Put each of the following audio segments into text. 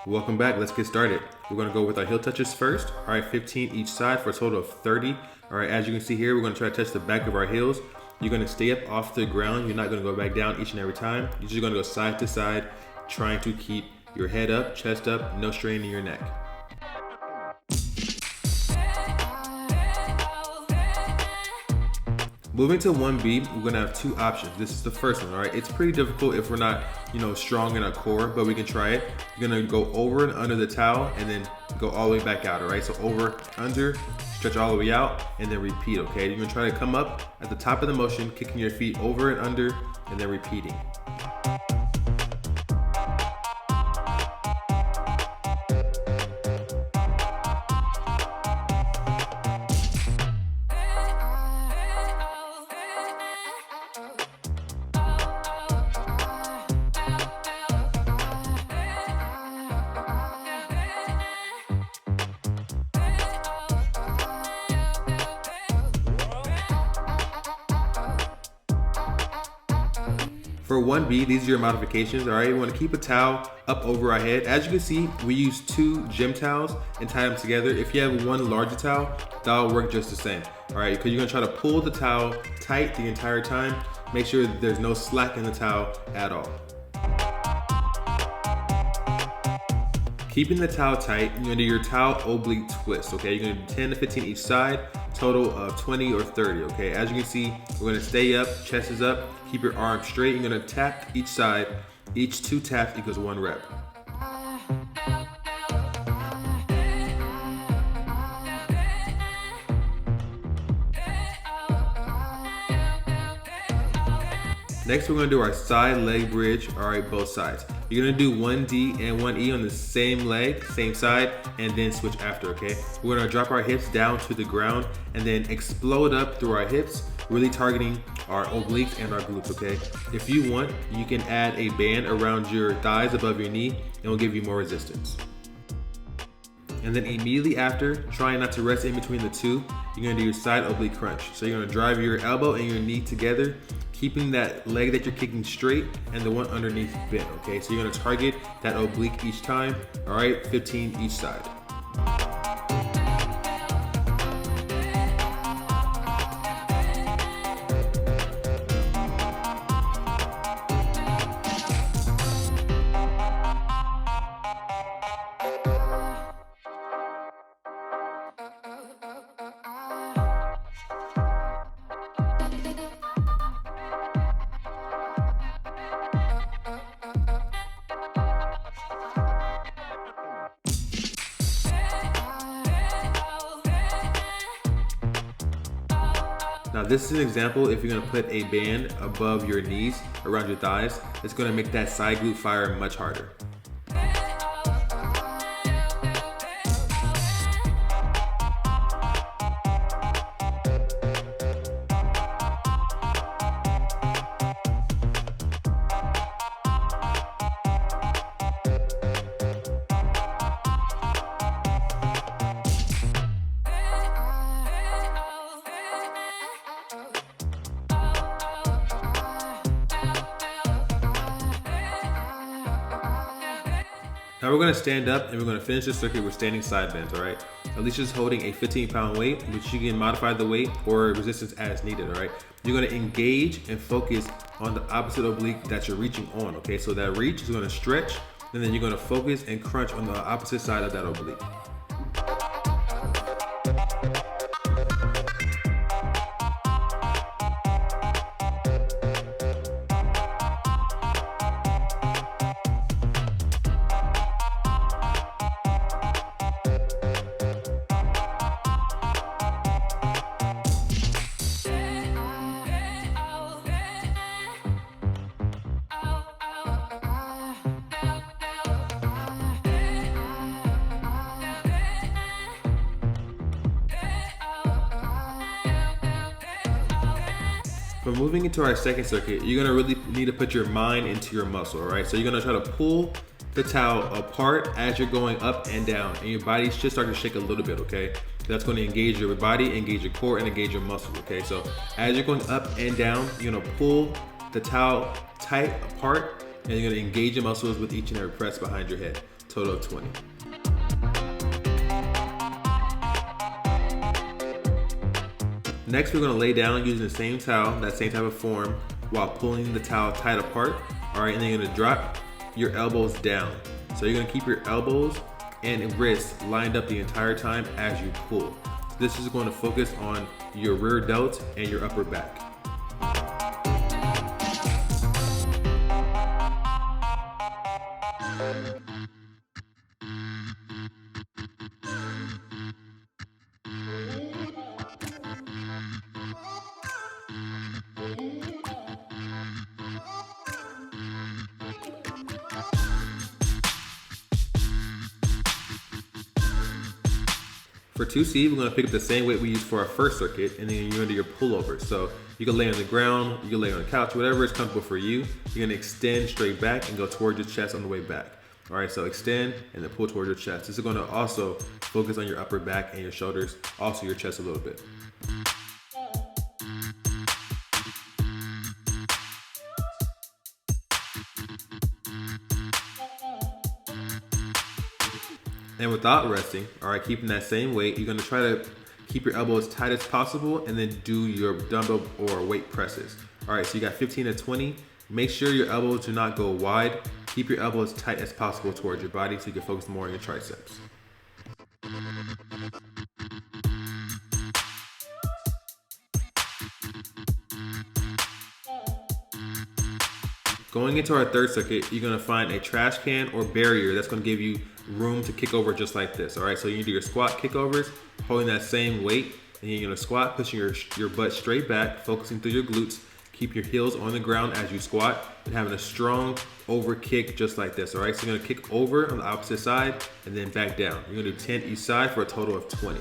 Welcome back. Let's get started. We're going to go with our heel touches first. All right, 15 each side for a total of 30. All right, as you can see here, we're going to try to touch the back of our heels. You're going to stay up off the ground. You're not going to go back down each and every time. You're just going to go side to side, trying to keep your head up, chest up, no strain in your neck. Moving to 1B, we're gonna have two options. This is the first one, all right? It's pretty difficult if we're not, strong in our core, but we can try it. You're gonna go over and under the towel and then go all the way back out, all right? So over, under, stretch all the way out, and then repeat, okay? You're gonna try to come up at the top of the motion, kicking your feet over and under, and then repeating. For 1B, these are your modifications, all right? We want to keep a towel up over our head. As you can see, we use 2 gym towels and tie them together. If you have one larger towel, that'll work just the same, all right? Because you're gonna try to pull the towel tight the entire time. Make sure that there's no slack in the towel at all. Keeping the towel tight, you're gonna do your towel oblique twist, okay? You're gonna do 10 to 15 each side, total of 20 or 30, okay? As you can see, we're gonna stay up, chest is up, keep your arms straight. You're gonna tap each side. Each 2 taps equals 1 rep. Next, we're gonna do our side leg bridge, all right, both sides. You're gonna do 1D and 1E on the same leg, same side, and then switch after, okay? We're gonna drop our hips down to the ground and then explode up through our hips, really targeting our obliques and our glutes, okay? If you want, you can add a band around your thighs above your knee and it'll give you more resistance. And then immediately after, trying not to rest in between the two, you're gonna do your side oblique crunch. So you're gonna drive your elbow and your knee together, keeping that leg that you're kicking straight and the one underneath bent, okay? So you're gonna target that oblique each time, all right? 15 each side. Now this is an example if you're gonna put a band above your knees, around your thighs, it's gonna make that side glute fire much harder. Now we're gonna stand up and we're gonna finish the circuit with standing side bends, all right? Alicia's holding a 15-pound weight, which you can modify the weight or resistance as needed, all right? You're gonna engage and focus on the opposite oblique that you're reaching on, okay? So that reach is gonna stretch, and then you're gonna focus and crunch on the opposite side of that oblique. For moving into our second circuit, you're gonna really need to put your mind into your muscle, all right? So you're gonna try to pull the towel apart as you're going up and down, and your body should start to shake a little bit, okay? That's gonna engage your body, engage your core, and engage your muscles, okay? So as you're going up and down, you're gonna pull the towel tight apart, and you're gonna engage your muscles with each and every press behind your head. total of 20. Next, we're gonna lay down using the same towel, that same type of form, while pulling the towel tight apart. All right, and then you're gonna drop your elbows down. So you're gonna keep your elbows and wrists lined up the entire time as you pull. This is going to focus on your rear delts and your upper back. For 2C, we're gonna pick up the same weight we used for our first circuit, and then you're gonna do your pullovers. So you can lay on the ground, you can lay on the couch, whatever is comfortable for you. You're gonna extend straight back and go towards your chest on the way back. All right, so extend and then pull towards your chest. This is gonna also focus on your upper back and your shoulders, also your chest a little bit. And without resting, all right, keeping that same weight, you're gonna try to keep your elbows as tight as possible and then do your dumbbell or weight presses. All right, so you got 15 to 20. Make sure your elbows do not go wide. Keep your elbows tight as possible towards your body so you can focus more on your triceps. Going into our third circuit, you're gonna find a trash can or barrier that's gonna give you room to kick over just like this. All right, so you do your squat kickovers, holding that same weight, and you're gonna squat, pushing your butt straight back, focusing through your glutes. Keep your heels on the ground as you squat and having a strong over kick just like this. All right, so you're gonna kick over on the opposite side and then back down. You're gonna do 10 each side for a total of 20.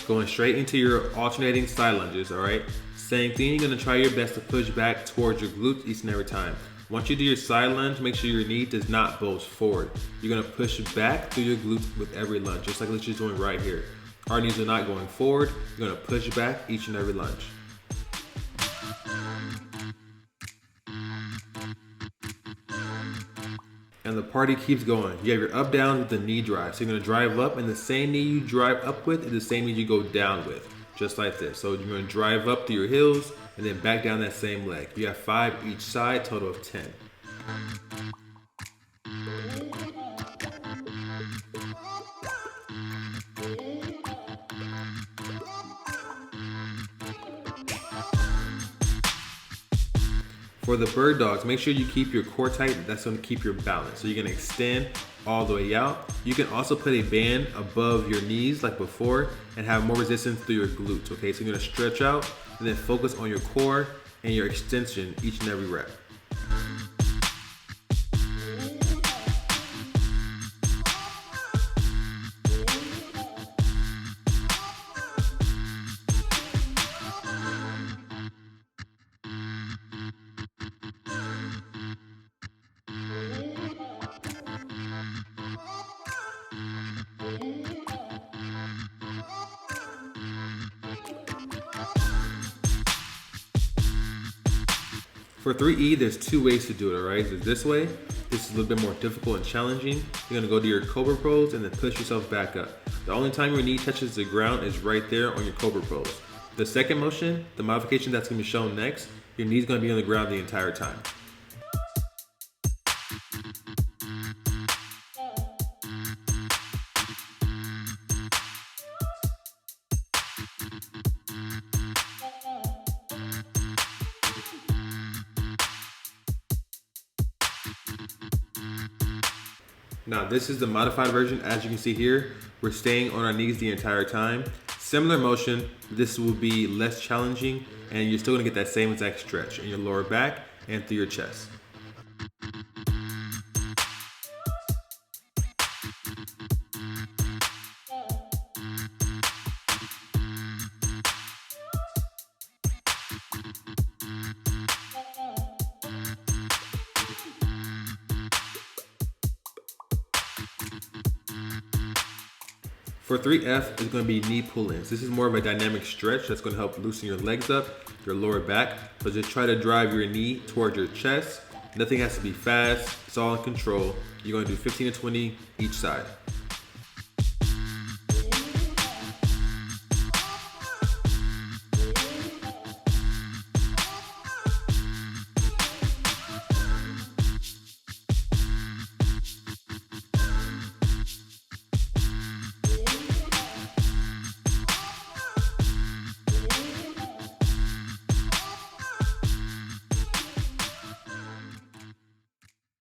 Going straight into your alternating side lunges, all right? Same thing, you're gonna try your best to push back towards your glutes each and every time. Once you do your side lunge, make sure your knee does not bulge forward. You're gonna push back through your glutes with every lunge, just like Alicia's doing right here. Our knees are not going forward, you're gonna push back each and every lunge. And the party keeps going. You have your up down with the knee drive. So you're gonna drive up, and the same knee you drive up with is the same knee you go down with, just like this. So you're gonna drive up through your heels and then back down that same leg. You have 5 each side, total of 10. For the bird dogs, make sure you keep your core tight. That's gonna keep your balance. So you're gonna extend all the way out. You can also put a band above your knees like before and have more resistance through your glutes, okay? So you're gonna stretch out and then focus on your core and your extension each and every rep. For 3E, there's 2 ways to do it, all right? There's this way. This is a little bit more difficult and challenging. You're gonna go to your COBRA pose and then push yourself back up. The only time your knee touches the ground is right there on your COBRA pose. The second motion, the modification that's gonna be shown next, your knee's gonna be on the ground the entire time. Now this is the modified version. As you can see here, we're staying on our knees the entire time. Similar motion, this will be less challenging and you're still gonna get that same exact stretch in your lower back and through your chest. For For 3F, it's gonna be knee pull-ins. This is more of a dynamic stretch that's gonna help loosen your legs up, your lower back. So just try to drive your knee towards your chest. Nothing has to be fast, it's all in control. You're gonna do 15 to 20 each side.